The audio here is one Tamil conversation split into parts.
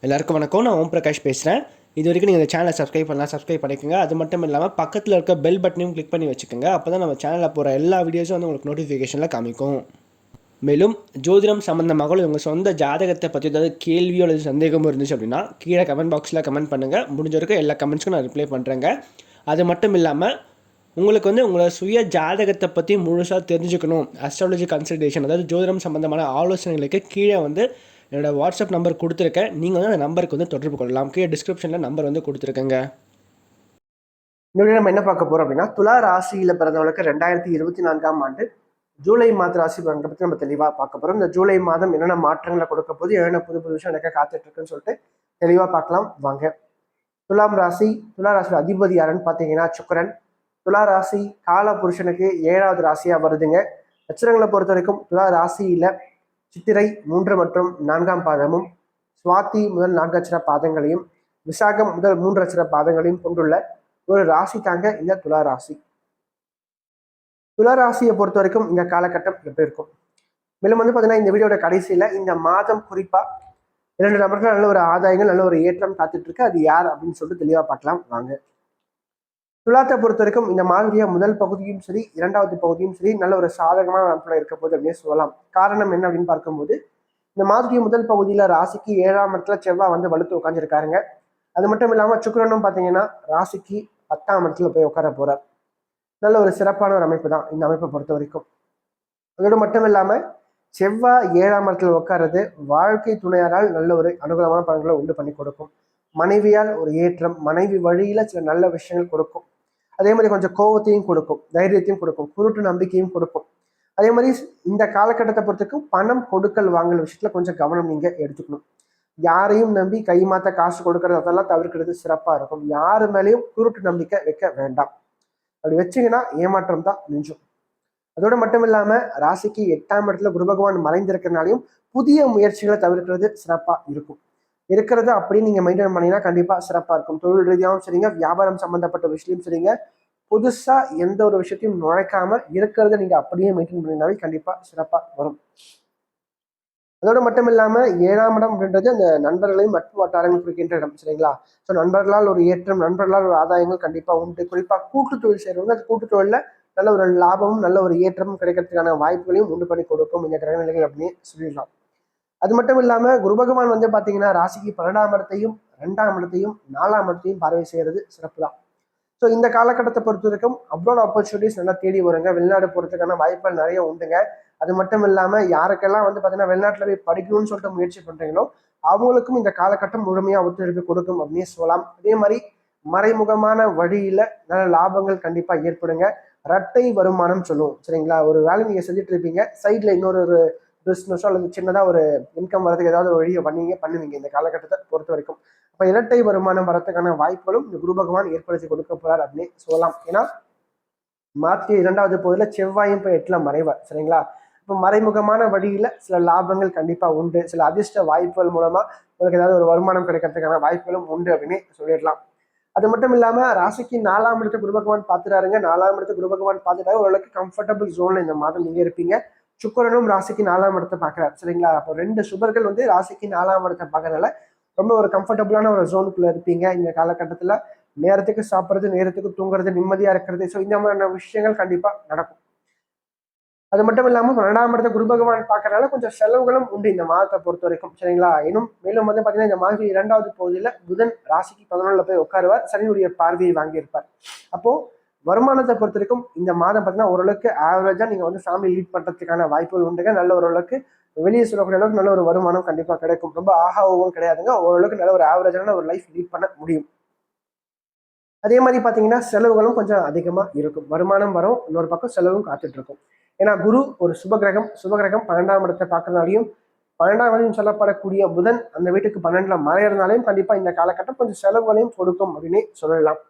எல்லாருக்கும் வணக்கம். நான் ஓம் பிரகாஷ் பேசுகிறேன். இது வரைக்கும் நீங்கள் இந்த சேனலை சப்ஸ்கிரைப் பண்ணிக்கோங்க. அது மட்டும் இல்லாமல் பக்கத்தில் இருக்க பெல் பட்டனையும் கிளிக் பண்ணி வச்சுக்கோங்க. அப்போ தான் நம்ம சேனலில் போகிற எல்லா வீடியோஸும் வந்து உங்களுக்கு நோட்டிஃபிகேஷனில் காமிக்கும். மேலும் ஜோதிடம் சம்மந்தமாக உங்கள் சொந்த ஜாதகத்தை பற்றி ஏதாவது கேள்வியோ அல்லது சந்தேகமும் இருந்துச்சு அப்படின்னா கீழே கமெண்ட் பாக்ஸில் கமெண்ட் பண்ணுங்கள். முடிஞ்ச வரைக்கும் எல்லா கமெண்ட்ஸ்க்கும் நான் ரிப்ளை பண்ணுறேங்க. அது மட்டும் இல்லாமல் உங்களுக்கு வந்து உங்களோட சுய ஜாதகத்தை பற்றி முழுசாக தெரிஞ்சுக்கணும், அஸ்ட்ராலஜி கன்சல்டேஷன் அதாவது ஜோதிடம் சம்மந்தமான ஆலோசனைகளுக்கு கீழே வந்து என்னோடய வாட்ஸ்அப் நம்பர் கொடுத்துருக்கேன். நீங்கள் வந்து அந்த நம்பருக்கு வந்து தொடர்பு கொள்ளலாம். கீழே டிஸ்கிரிப்ஷனில் நம்பர் வந்து கொடுத்துருக்கேங்க. இந்த வீடியோ நம்ம என்ன பார்க்க போகிறோம் அப்படின்னா, துலா ராசியில் பிறந்தவங்களுக்கு 2024ஆம் ஆண்டு ஜூலை மாத ராசி பலன்களை பற்றி நம்ம தெளிவாக பார்க்க போகிறோம். இந்த ஜூலை மாதம் என்னென்ன மாற்றங்களை கொடுக்க போது, என்னென்ன புது புது விஷயம் எனக்கு காத்துட்ருக்குன்னு சொல்லிட்டு தெளிவாக பார்க்கலாம் வாங்க. துலாம் ராசி, துலா ராசியோட அதிபதி யாருன்னு பார்த்தீங்கன்னா சுக்கிரன். துலா ராசி கால புருஷனுக்கு 7வது ராசியாக வருதுங்க. நட்சத்திரங்களை பொறுத்த வரைக்கும் துலா ராசியில் சித்திரை 3 மற்றும் 4ஆம் பாதமும், சுவாதி முதல் 4 அட்சர பாதங்களையும், விசாகம் முதல் 3 அட்சர பாதங்களையும் கொண்டுள்ள ஒரு ராசி தாங்க இந்த துலா ராசி. துலா ராசியை பொறுத்த வரைக்கும் இந்த காலகட்டம் எப்படி இருக்கும்? மேலும் வந்து பார்த்தீங்கன்னா இந்த வீடியோட கடைசியில் இந்த மாதம் குறிப்பாக 2 நபர்கள் நல்ல ஒரு ஆதாயங்கள், நல்ல ஒரு ஏற்றம் காத்துட்டு இருக்கு. அது யார் அப்படின்னு சொல்லிட்டு தெளிவாக பார்க்கலாம் வாங்க. துலாத்தை பொறுத்த வரைக்கும் இந்த மாதிரியா முதல் பகுதியும் சரி, 2வது பகுதியும் சரி நல்ல ஒரு சாதகமான அமைப்புல இருக்க போது அப்படின்னு சொல்லலாம். காரணம் என்ன அப்படின்னு பார்க்கும்போது, இந்த மாதிரி முதல் பகுதியில ராசிக்கு 7ஆம் இடத்துல செவ்வாய் வந்து வலுத்து உட்காந்துருக்காருங்க. அது மட்டும் இல்லாம சுக்கிரனும் பார்த்தீங்கன்னா ராசிக்கு 10ஆம் இடத்துல போய் உட்கார போறார். நல்ல ஒரு சிறப்பான ஒரு அமைப்பு தான் இந்த அமைப்பை பொறுத்த வரைக்கும். அதோடு மட்டும் இல்லாம செவ்வாய் 7ஆம் இடத்துல உட்கார்றது வாழ்க்கை துணையாரால் நல்ல ஒரு அனுகூலமான பலன்களை உண்டு பண்ணி கொடுக்கும். மனைவியால் ஒரு ஏற்றம், மனைவி வழியில சில நல்ல விஷயங்கள் கொடுக்கும். அதே மாதிரி கொஞ்சம் கோபத்தையும் கொடுக்கும், தைரியத்தையும் கொடுக்கும், குருட்டு நம்பிக்கையும் கொடுக்கும். அதே மாதிரி இந்த காலகட்டத்தை பொறுத்தவரைக்கும் பணம் கொடுக்கல் வாங்கல் விஷயத்துல கொஞ்சம் கவனம் நீங்க எடுத்துக்கணும். யாரையும் நம்பி கைமாத்த காசு கொடுக்கறது அதெல்லாம் தவிர்க்கிறது சிறப்பா இருக்கும். யாரு மேலேயும் குருட்டு நம்பிக்கை வைக்க வேண்டாம். அப்படி வச்சீங்கன்னா ஏமாற்றம் தான் மிஞ்சும். அதோடு மட்டும் இல்லாம ராசிக்கு 8ஆம் இடத்துல குரு பகவான் மறைந்திருக்கிறதுனாலையும் புதிய முயற்சிகளை தவிர்க்கிறது சிறப்பா இருக்கும். இருக்கிறத அப்படியே நீங்க மெயின்டைன் பண்ணீங்கன்னா கண்டிப்பா சிறப்பா இருக்கும். தொழில் ரீதியாகவும் சரிங்க, வியாபாரம் சம்பந்தப்பட்ட விஷயம் சரிங்க, புதுசா எந்த ஒரு விஷயத்தையும் நுழைக்காம இருக்கிறத நீங்க அப்படியே மெயின்டைன் பண்ணினாலே கண்டிப்பா சிறப்பா வரும். அதோடு மட்டும் இல்லாம 7ஆம் இடம் அப்படின்றது அந்த நண்பர்களையும் நட்பு வட்டாரங்கள் குறிக்கின்ற இடம் சரிங்களா. ஸோ நண்பர்களால் ஒரு ஏற்றம், நண்பர்களால் ஒரு ஆதாயங்கள் கண்டிப்பா உண்டு. குறிப்பா கூட்டு தொழில் செய்யறவங்க அந்த கூட்டு தொழில நல்ல ஒரு லாபமும் நல்ல ஒரு ஏற்றமும் கிடைக்கிறதுக்கான வாய்ப்புகளையும் உண்டு பண்ணி கொடுக்கும் இந்த கிரகநிலைகள் அப்படின்னு சொல்லிடலாம். அது மட்டும் இல்லாம குரு பகவான் வந்து பாத்தீங்கன்னா ராசிக்கு 12ஆம் இடத்தையும் 2ஆம் இடத்தையும் 4ஆம் இடத்தையும் பார்வை செய்யறது சிறப்பு தான். ஸோ இந்த காலகட்டத்தை பொறுத்த வரைக்கும் அப்ராட் ஆப்பர்ச்சுனிட்டிஸ் நல்லா தேடி வருங்க. வெளிநாடு போறதுக்கான வாய்ப்புகள் நிறைய உண்டுங்க. அது மட்டும் இல்லாம யாருக்கெல்லாம் வந்து பாத்தீங்கன்னா வெளிநாட்டுல போய் படிக்கணும்னு சொல்லிட்டு முயற்சி பண்றீங்களோ அவங்களுக்கும் இந்த காலகட்டம் முழுமையா ஒத்துழைப்பு கொடுக்கும் அப்படின்னு சொல்லலாம். அதே மாதிரி மறைமுகமான வழியில நல்ல லாபங்கள் கண்டிப்பா ஏற்படுங்க. இரட்டை வருமானம் சொல்லுவோம் சரிங்களா. ஒரு வேலை நீங்க செஞ்சுட்டு இருப்பீங்க, சைட்ல இன்னொரு ஒரு பிஸ்னஸோ அல்லது சின்னதா ஒரு இன்கம் வரதுக்கு ஏதாவது ஒரு வழியை பண்ணுவீங்க இந்த காலகட்டத்தை பொறுத்த வரைக்கும். அப்ப இரட்டை வருமானம் வரதுக்கான வாய்ப்புகளும் இந்த குரு பகவான் ஏற்படுத்தி கொடுக்க போறார் அப்படின்னு சொல்லலாம். ஏன்னா மார்ச் 2வது பகுதியில செவ்வாயும் போய் 8ல மறைவார் சரிங்களா. இப்போ மறைமுகமான வழியில சில லாபங்கள் கண்டிப்பா உண்டு. சில அதிர்ஷ்ட வாய்ப்புகள் மூலமா உங்களுக்கு ஏதாவது ஒரு வருமானம் கிடைக்கிறதுக்கான வாய்ப்புகளும் உண்டு அப்படின்னு சொல்லிடலாம். அது மட்டும் இல்லாம ராசிக்கு 4ஆம் இடத்தை குரு பகவான் பார்த்துட்டாருங்க. 4ஆம் இடத்தை குரு பகவான் பார்த்துட்டாரு. ஓரளவுக்கு கம்ஃபர்டபுள் ஜோன்ல இந்த மாதம் நீங்க இருப்பீங்க. சுக்கிரனும் ராசிக்கு 4ஆம் இடத்தை பார்க்கிறார் சரிங்களா. அப்போ 2 சுபர்கள் வந்து ராசிக்கு 4ஆம் இடத்தை பார்க்கறதுனால ரொம்ப ஒரு கம்ஃபர்டபுளான ஒரு ஜோனுக்குள்ள இருப்பீங்க இந்த காலகட்டத்துல. நேரத்துக்கு சாப்பிட்றது, நேரத்துக்கு தூங்குறது, நிம்மதியா இருக்கிறது, ஸோ இந்த மாதிரியான விஷயங்கள் கண்டிப்பா நடக்கும். அது மட்டும் இல்லாம 12ஆம் இடத்தை குரு பகவான் பார்க்கறதுனால கொஞ்சம் செலவுகளும் உண்டு இந்த மாதத்தை பொறுத்த வரைக்கும் சரிங்களா. இன்னும் மேலும் வந்து பாத்தீங்கன்னா இந்த மாதிரி 2வது பகுதியில புதன் ராசிக்கு 11ல போய் உட்காருவார், சனியுடைய பார்வையை வாங்கியிருப்பார். அப்போ வருமானத்தை பொறுத்த வரைக்கும் இந்த மாதம் பார்த்தீங்கன்னா ஓரளவுக்கு ஆவரேஜா நீங்க வந்து ஃபேமிலி லீட் பண்றதுக்கான வாய்ப்புகள் உண்டுங்க. நல்ல ஓரளவுக்கு வெளியே சொல்லக்கூடிய அளவுக்கு நல்ல ஒரு வருமானம் கண்டிப்பா கிடைக்கும். ரொம்ப ஆகாவும் கிடையாதுங்க, ஓரளவுக்கு நல்ல ஒரு ஆவரேஜான ஒரு லைஃப் லீட் பண்ண முடியும். அதே மாதிரி பாத்தீங்கன்னா செலவுகளும் கொஞ்சம் அதிகமா இருக்கும். வருமானம் வரும், இன்னொரு பக்கம் செலவும் காத்துட்டு இருக்கும். ஏன்னா குரு ஒரு சுபகிரகம், சுபகிரகம் 12ஆம் இடத்தை பார்க்கறதுனாலையும் 12ஆம் இடம் சொல்லப்படக்கூடிய புதன் அந்த வீட்டுக்கு 12ல மறையறதுனாலையும் கண்டிப்பா இந்த காலகட்டம் கொஞ்சம் செலவுகளையும் கொடுக்கும் அப்படின்னு சொல்லலாம்.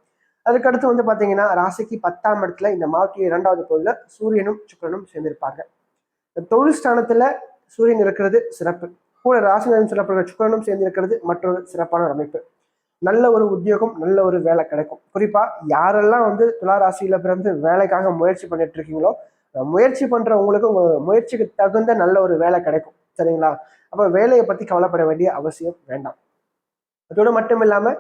அதுக்கடுத்து வந்து பாத்தீங்கன்னா ராசிக்கு 10ஆம் இடத்துல இந்த மாதத்துடைய 2வது பகுதியில சூரியனும் சுக்கிரனும் சேர்ந்திருப்பாங்க. இந்த தொழில் ஸ்தானத்துல சூரியன் இருக்கிறது சிறப்பு. கூட ராசிநாதன் சொல்லப்படுற சுக்கிரனும் சேர்ந்து இருக்கிறது மற்றொரு சிறப்பான ஒரு அமைப்பு. நல்ல ஒரு உத்தியோகம், நல்ல ஒரு வேலை கிடைக்கும். குறிப்பா யாரெல்லாம் வந்து துலா ராசியில பிறந்து வேலைக்காக முயற்சி பண்ணிட்டு இருக்கீங்களோ, முயற்சி பண்ற உங்களுக்கு உங்க முயற்சிக்கு தகுந்த நல்ல ஒரு வேலை கிடைக்கும் சரிங்களா. அப்ப வேலையை பத்தி கவலைப்பட வேண்டிய அவசியம் வேண்டாம். அதோடு மட்டும் இல்லாமல்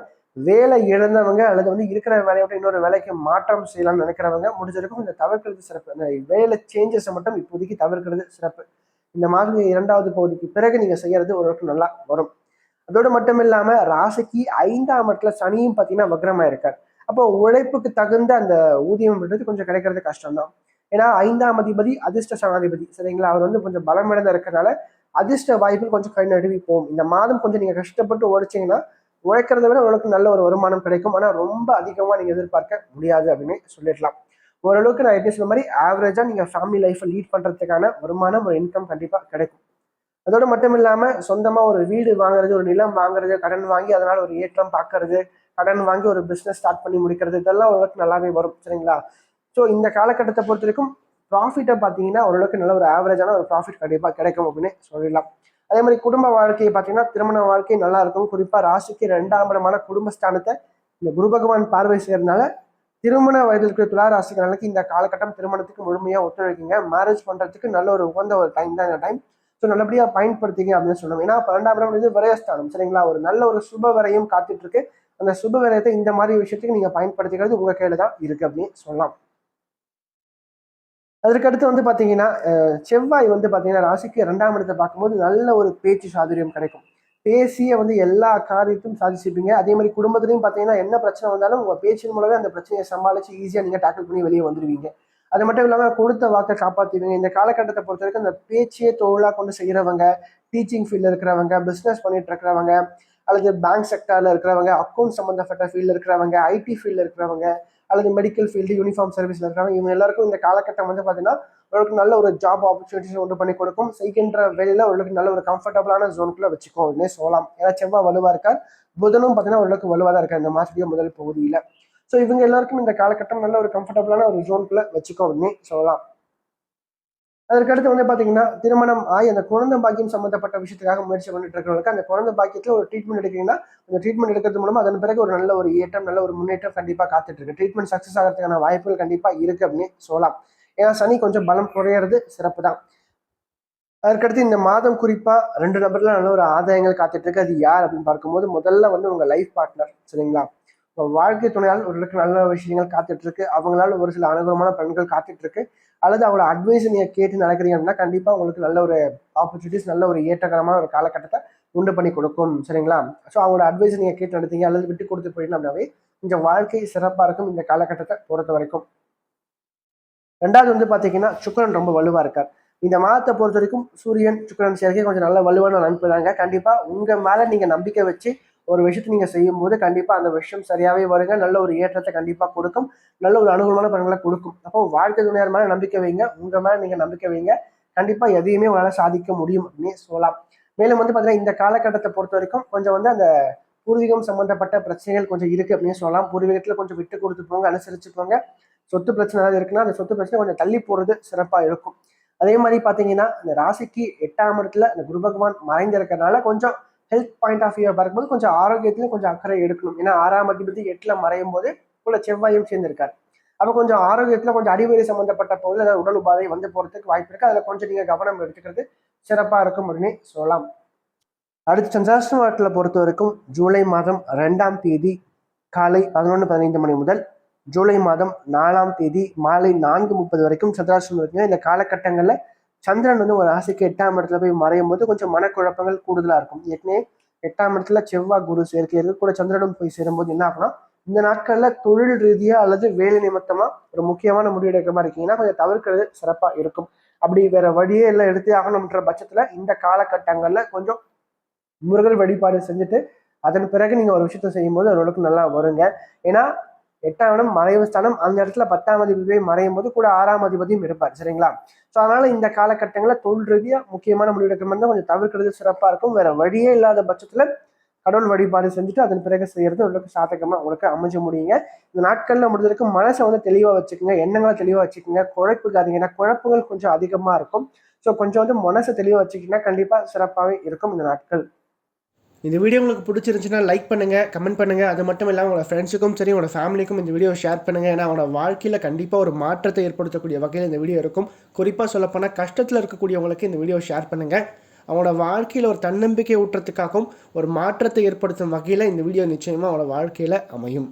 வேலை இழந்தவங்க அல்லது வந்து இருக்கிற வேலையை விட்டு இன்னொரு வேலைக்கு மாற்றம் செய்யலாம்னு நினைக்கிறவங்க முடிஞ்சிருக்கும் இந்த தவிர்க்கிறது சிறப்பு. அந்த வேலை சேஞ்சஸை மட்டும் இப்போதைக்கு தவிர்க்கிறது சிறப்பு. இந்த மாதிரி 2வது பகுதிக்கு பிறகு நீங்கள் செய்யறது ஓரளவுக்கு நல்லா வரும். அதோடு மட்டும் இல்லாமல் ராசிக்கு 5ஆம் இடத்துல சனியும் பார்த்தீங்கன்னா வக்ரமாக இருக்கார். அப்போ உழைப்புக்கு தகுந்த அந்த ஊதியம்ன்றது கொஞ்சம் கிடைக்கிறது கஷ்டம்தான். ஏன்னா 5ஆம் அதிபதி அதிர்ஷ்ட சனாதிபதி, சரிங்களா? அவர் வந்து கொஞ்சம் பலமிழந்த இருக்கிறனால அதிர்ஷ்ட வாய்ப்புகள் கொஞ்சம் கை நழுவி போகும். இந்த மாதம் கொஞ்சம் நீங்கள் கஷ்டப்பட்டு உழைச்சிங்கன்னா உழைக்கிறத விட ஓரளவுக்கு நல்ல ஒரு வருமானம் கிடைக்கும். ஆனால் ரொம்ப அதிகமாக நீங்கள் எதிர்பார்க்க முடியாது அப்படின்னு சொல்லிடலாம். ஓரளவுக்கு நான் எப்படி சொன்ன மாதிரி ஆவரேஜாக நீங்கள் ஃபேமிலி லைஃப்பை லீட் பண்ணுறதுக்கான வருமானம், ஒரு இன்கம் கண்டிப்பாக கிடைக்கும். அதோடு மட்டும் இல்லாமல் சொந்தமாக ஒரு வீடு வாங்குறது, ஒரு நிலம் வாங்குறது, கடன் வாங்கி அதனால் ஒரு ஏற்றம் பார்க்கறது, கடன் வாங்கி ஒரு பிஸ்னஸ் ஸ்டார்ட் பண்ணி முடிக்கிறது, இதெல்லாம் ஓரளவுக்கு நல்லாவே வரும், சரிங்களா? ஸோ இந்த காலகட்டத்தை பொறுத்த வரைக்கும் ப்ராஃபிட்டை பார்த்தீங்கன்னா ஓரளவுக்கு நல்ல ஒரு ஆவரேஜான ஒரு ப்ராஃபிட் கண்டிப்பாக கிடைக்கும் அப்படின்னு சொல்லலாம். அதே மாதிரி குடும்ப வாழ்க்கையை பார்த்தீங்கன்னா திருமண வாழ்க்கை நல்லா இருக்கும். குறிப்பாக ராசிக்கு 2ஆம் இடமான குடும்பஸ்தானத்தை இந்த குரு பகவான் பார்வை செய்யறதுனால திருமண வயதில் இருக்கிற துலா ராசிக்காரர்களுக்கு இந்த காலகட்டம் திருமணத்துக்கு முழுமையாக ஒத்துழைக்குங்க. மேரேஜ் பண்ணுறதுக்கு நல்ல ஒரு உகந்த ஒரு டைம் தான் இந்த டைம். ஸோ நல்லபடியாக பயன்படுத்திங்க அப்படின்னு சொல்லணும். ஏன்னா 12ஆம் இடம் இது விரயஸ்தானம், சரிங்களா? ஒரு நல்ல ஒரு சுப விரயம் காத்துட்டு இருக்கு. அந்த சுப விரயத்தை இந்த மாதிரி விஷயத்துக்கு நீங்கள் பயன்படுத்திக்கிறது உங்கள் கையில் தான் இருக்கு அப்படின்னு சொல்லலாம். அதற்கடுத்து வந்து பார்த்தீங்கன்னா செவ்வாய் வந்து பார்த்தீங்கன்னா ராசிக்கு 2ஆம் இடத்தை பார்க்கும்போது நல்ல ஒரு பேச்சு சாதுரியம் கிடைக்கும். பேசிய வந்து எல்லா காரியத்தையும் சாதிச்சுப்பீங்க. அதே மாதிரி குடும்பத்திலையும் பார்த்தீங்கன்னா என்ன பிரச்சனை வந்தாலும் உங்கள் பேச்சின் மூலமே அந்த பிரச்சனையை சமாளித்து ஈஸியாக நீங்கள் டேக்கிள் பண்ணி வெளியே வந்துடுவீங்க. அது மட்டும் இல்லாமல் கொடுத்த வாக்கை காப்பாற்றுவீங்க. இந்த காலகட்டத்தை பொறுத்த வரைக்கும் அந்த பேச்சையே தொழிலாக கொண்டு செய்கிறவங்க, டீச்சிங் ஃபீல்டில் இருக்கிறவங்க, பிஸ்னஸ் பண்ணிட்டு இருக்கிறவங்க, அல்லது பேங்க் செக்டரில் இருக்கிறவங்க, அக்கௌண்ட் சம்மந்தப்பட்ட ஃபீல்டில் இருக்கிறவங்க, ஐடி ஃபீல்டில் இருக்கிறவங்க, அல்லது மெடிக்கல் ஃபீல்டு, யூனிஃபார்ம் சர்வீஸில் இருக்கிறவங்க, இவங்க எல்லாருக்கும் இந்த காலகட்டம் வந்து பார்த்தீங்கன்னா ஓரளவுக்கு நல்ல ஒரு ஜாப் ஆப்பர்ச்சுனிட்டிஸ் உண்டு பண்ணி கொடுக்கும். செய்கின்ற வேலையில் ஓரளவுக்கு நல்ல ஒரு கம்ஃபர்டபுளான ஜோனுக்குள்ளே வச்சுக்கோ அப்படின்னே சொல்லலாம். ஏன்னா செவ்வாய் வலுவாக இருக்கார், புதனும் பார்த்தீங்கன்னா ஓரளவுக்கு வலுவாக தான் இருக்கார் இந்த மாதத்துடைய முதல் பகுதியில். ஸோ இவங்க எல்லாருக்கும் இந்த காலகட்டம் நல்ல ஒரு கம்ஃபர்டபுளான ஒரு ஜோனுக்குள்ளே வச்சுக்கோ அப்படின்னு சொல்லலாம். அதற்கடுத்து வந்து பார்த்தீங்கன்னா திருமணம் ஆகி அந்த குழந்தை பாக்கியம் சம்மந்தப்பட்ட விஷயத்துக்காக முயற்சி பண்ணிட்டு இருக்கிறவங்களுக்கு அந்த குழந்தை பாக்கியத்தில் ஒரு ட்ரீட்மெண்ட் எடுக்கிறீங்கன்னா அந்த ட்ரீட்மெண்ட் எடுக்கிறது மூலமாக அதன் பிறகு ஒரு நல்ல ஒரு ஏற்றம், நல்ல ஒரு முன்னேற்றம் கண்டிப்பாக காத்துட்டு இருக்கு. ட்ரீட்மெண்ட் சக்ஸஸ் ஆகிறதுக்கான வாய்ப்புகள் கண்டிப்பாக இருக்கு அப்படின்னு சொல்லலாம். ஏன்னா சனி கொஞ்சம் பலம் குறையிறது சிறப்பு தான். அதற்கடுத்து இந்த மாதம் குறிப்பாக 2 நபர்ல நல்ல ஒரு ஆதாயங்கள் காத்துட்டு இருக்கு. அது யார் அப்படின்னு பார்க்கும்போது முதல்ல வந்து உங்க லைஃப் பார்ட்னர், சரிங்களா? வாழ்க்கை துணையால் ஒரு நல்ல விஷயங்கள் காத்துட்டு இருக்கு. அவங்களால ஒரு சில அனுகூலமான பலன்கள் காத்துட்டு இருக்கு. அல்லது அவங்களோட அட்வைஸ் நீங்க கேட்டு நடக்கிறீங்க அப்படின்னா கண்டிப்பா உங்களுக்கு நல்ல ஒரு ஆப்பர்ச்சுனிட்டிஸ், நல்ல ஒரு ஏற்றகரமான ஒரு காலகட்டத்தை உண்டு பண்ணி கொடுக்கும், சரிங்களா? ஸோ அவங்களோட அட்வைஸ் நீங்க கேட்டு நடத்தீங்க அல்லது விட்டு கொடுத்து போயிட்டு அப்படின்னாவே இந்த வாழ்க்கை சிறப்பா இருக்கும் இந்த காலகட்டத்தை பொறுத்த வரைக்கும். 2வது வந்து பாத்தீங்கன்னா சுக்கிரன் ரொம்ப வலுவா இருக்கார். இந்த மாதத்தை பொறுத்த வரைக்கும் சூரியன் சுக்கிரன் சேர்க்கை கொஞ்சம் நல்ல வலுவான அமைப்பு தாங்க. கண்டிப்பா உங்க மேல நீங்க நம்பிக்கை வச்சு ஒரு விஷயத்தை நீங்க செய்யும் போது கண்டிப்பா அந்த விஷயம் சரியாவே வருங்க. நல்ல ஒரு ஏற்றத்தை கண்டிப்பா கொடுக்கும், நல்ல ஒரு அனுகூலமான பலன்களை கொடுக்கும். அப்போ வாழ்க்கை துணையார் மேல நம்பிக்கை வைங்க, உங்க மேல நீங்க நம்பிக்கை வைங்க. கண்டிப்பா எதையுமே உங்களால சாதிக்க முடியும் அப்படின்னு சொல்லலாம். மேலும் வந்து பாத்தீங்கன்னா இந்த காலகட்டத்தை பொறுத்த வரைக்கும் கொஞ்சம் வந்து அந்த பூர்வீகம் சம்பந்தப்பட்ட பிரச்சனைகள் கொஞ்சம் இருக்கு அப்படின்னு சொல்லலாம். பூர்வீகத்துல கொஞ்சம் விட்டு கொடுத்து போங்க, அனுசரிச்சு போங்க. சொத்து பிரச்சனை ஏதாவது இருக்குன்னா அந்த சொத்து பிரச்சனை கொஞ்சம் தள்ளி போறது சிறப்பா இருக்கும். அதே மாதிரி பாத்தீங்கன்னா இந்த ராசிக்கு 8ஆம் இடத்துல இந்த குரு பகவான் மறைந்திருக்கிறதுனால கொஞ்சம் ஹெல்த் பாயிண்ட் ஆஃப் வியூ பார்க்கும்போது கொஞ்சம் ஆரோக்கியத்திலும் கொஞ்சம் அக்கறை எடுக்கணும். ஏன்னா 6ஆம் அதிபதி 8ல மறையும் போது உள்ள செவ்வாயும் சேர்ந்திருக்காரு. அப்போ கொஞ்சம் ஆரோக்கியத்துல கொஞ்சம் அடிவயிறு சம்பந்தப்பட்ட பகுதியில் ஏதாவது உடல் உபாதை வந்து போறதுக்கு வாய்ப்பு இருக்கு. அதுல கொஞ்சம் நீங்க கவனம் எடுத்துக்கிறது சிறப்பா இருக்கும் அப்படின்னு சொல்லலாம். அடுத்து சந்திராஷ்டம நாட்டில் பொறுத்த வரைக்கும் ஜூலை மாதம் 2ஆம் தேதி காலை 11:15 மணி முதல் ஜூலை மாதம் 4ஆம் தேதி மாலை 4:30 வரைக்கும் சந்திராஷ்டமம் இருக்குங்க. இந்த காலகட்டங்களில் சந்திரன் வந்து ஒரு ராசிக்கு 8ஆம் இடத்துல போய் மறையும் போது கொஞ்சம் மனக்குழப்பங்கள் கூடுதலா இருக்கும். ஏற்கனவே 8ஆம் இடத்துல செவ்வாய் குரு சேர்க்கை இருக்கு, கூட சந்திரனும் போய் சேரும்போது என்ன ஆகும்னா இந்த நாட்கள்ல தொழில் ரீதியா அல்லது வேலை நிமித்தமா ஒரு முக்கியமான முடிவு எடுக்கிற மாதிரி இருக்கீங்கன்னா கொஞ்சம் தவிர்க்கிறது சிறப்பா இருக்கும். அப்படி வேற வழியே எல்லாம் எடுத்தே ஆகணும்ன்ற பட்சத்துல இந்த காலகட்டங்கள்ல கொஞ்சம் முருகல் வழிபாடு செஞ்சுட்டு அதன் பிறகு நீங்க ஒரு விஷயத்த செய்யும் போது ஓரளவுக்கு நல்லா வருங்க. ஏன்னா 8ஆம் இடம் மறைவு ஸ்தானம், அந்த இடத்துல 10ஆம் அதிபதி மறையும் போது கூட 6ஆம் அதிபதியும் இருப்பார், சரிங்களா? ஸோ அதனால இந்த காலகட்டங்களில் தொழில் ரீதியா முக்கியமான முடிவு எடுக்கிற மாதிரி கொஞ்சம் தவிர்க்கிறது சிறப்பா இருக்கும். வேற வழியே இல்லாத பட்சத்துல கடவுள் வழிபாடு செஞ்சுட்டு அதன் பிறகு செய்யறது உங்களுக்கு சாதகமா உங்களுக்கு அமைஞ்சு முடியுங்க. இந்த நாட்கள்ல முடிஞ்சதுக்கு மனசை வந்து தெளிவா வச்சுக்கோங்க, எண்ணங்களை தெளிவா வச்சுக்கோங்க, குழப்புக்காதீங்க. ஏன்னா குழப்பங்கள் கொஞ்சம் அதிகமா இருக்கும். ஸோ கொஞ்சம் வந்து மனசை தெளிவா வச்சுக்கிட்டீங்கன்னா கண்டிப்பா சிறப்பாகவே இருக்கும் இந்த நாட்கள். இந்த வீடியோ உங்களுக்கு பிடிச்சிருந்துச்சுன்னா லைக் பண்ணுங்கள், கமெண்ட் பண்ணுங்கள். அது மட்டும் இல்லாமல் உங்களோட ஃப்ரெண்ட்ஸுக்கும் சரி உங்களோட ஃபேமிலிக்கும் இந்த வீடியோ ஷேர் பண்ணுங்கள். ஏன்னா அவங்களோட வாழ்க்கையில் கண்டிப்பாக ஒரு மாற்றத்தை ஏற்படுத்தக்கூடிய வகையில் இந்த வீடியோ இருக்கும். குறிப்பாக சொல்லப்போனால் கஷ்டத்தில் இருக்கக்கூடியவங்களுக்கு இந்த வீடியோ ஷேர் பண்ணுங்கள். அவனோட வாழ்க்கையில் ஒரு தன்னம்பிக்கை ஊட்டுறதுக்காகவும் ஒரு மாற்றத்தை ஏற்படுத்தும் வகையில் இந்த வீடியோ நிச்சயமாக அவனோட வாழ்க்கையில் அமையும்.